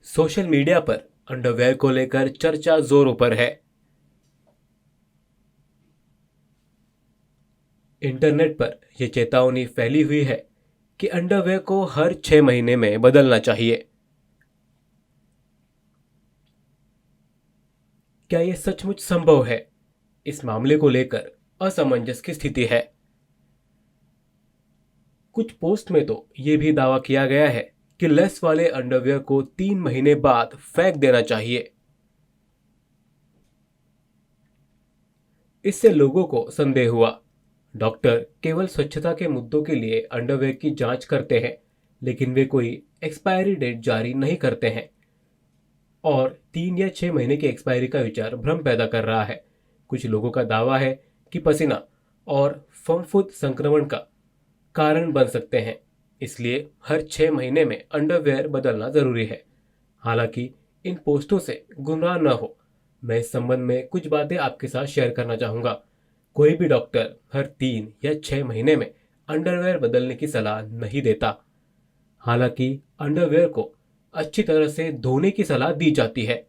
Social media पर underwear को लेकर चर्चा जोरों पर है। इंटरनेट पर यह चेतावनी फैली हुई है कि अंडरवेयर को हर 6 महीने में बदलना चाहिए। क्या यह सचमुच संभव है? इस मामले को लेकर असमंजस की स्थिति है। कुछ पोस्ट में तो यह भी दावा किया गया है कि लेस वाले अंडरवेयर को 3 महीने बाद फेंक देना चाहिए। इससे लोगों को संदेह हुआ। डॉक्टर केवल स्वच्छता के मुद्दों के लिए अंडरवेयर की जांच करते हैं, लेकिन वे कोई एक्सपायरी डेट जारी नहीं करते हैं। और 3 या 6 महीने की एक्सपायरी का विचार भ्रम पैदा कर रहा है। कुछ लोगों का दावा है कि पसीना और फफूंद संक्रमण का कारण बन सकते हैं, इसलिए हर 6 महीने में अंडरवेयर बदलना जरूरी है। हालांकि इन पोस्टों से गुमराह न हो, मैं इस संबंध में कुछ बातें आपके साथ शेयर करना चाहूंगा। कोई भी डॉक्टर हर 3 या 6 महीने में अंडरवेयर बदलने की सलाह नहीं देता। हालांकि अंडरवेयर को अच्छी तरह से धोने की सलाह दी जाती है।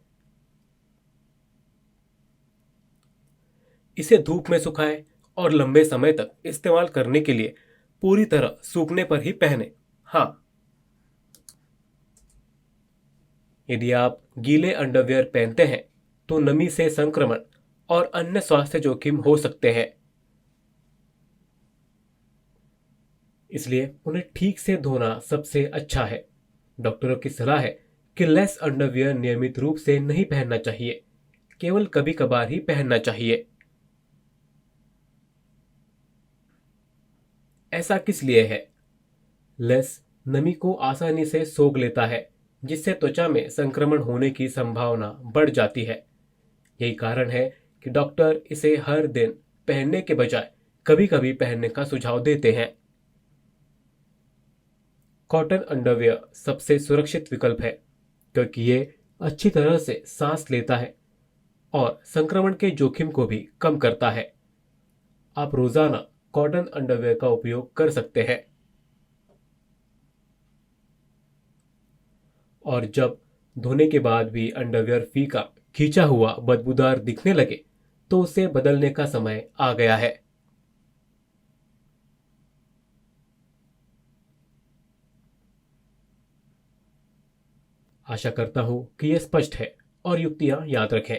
इसे धूप में सुखाएं और लंबे समय तक इस्तेमाल करने के लिए पूरी तरह सूखने पर ही पहने। हाँ, यदि आप गीले अंडरवियर पहनते हैं तो नमी से संक्रमण और अन्य स्वास्थ्य जोखिम हो सकते हैं, इसलिए उन्हें ठीक से धोना सबसे अच्छा है। डॉक्टरों की सलाह है कि लेस अंडरवियर नियमित रूप से नहीं पहनना चाहिए, केवल कभी कभार ही पहनना चाहिए। ऐसा किस लिए है? लेस नमी को आसानी से सोख लेता है, जिससे त्वचा में संक्रमण होने की संभावना बढ़ जाती है। यही कारण है कि डॉक्टर इसे हर दिन पहनने के बजाय कभी कभी पहनने का सुझाव देते हैं। कॉटन अंडरवियर सबसे सुरक्षित विकल्प है, क्योंकि ये अच्छी तरह से सांस लेता है और संक्रमण के जोखिम को भी कम करता है। आप रोजाना कॉटन अंडरवियर का उपयोग कर सकते हैं, और जब धोने के बाद भी अंडरवियर फीका, खींचा हुआ, बदबूदार दिखने लगे तो उसे बदलने का समय आ गया है। आशा करता हूं कि यह स्पष्ट है और युक्तियां याद रखें।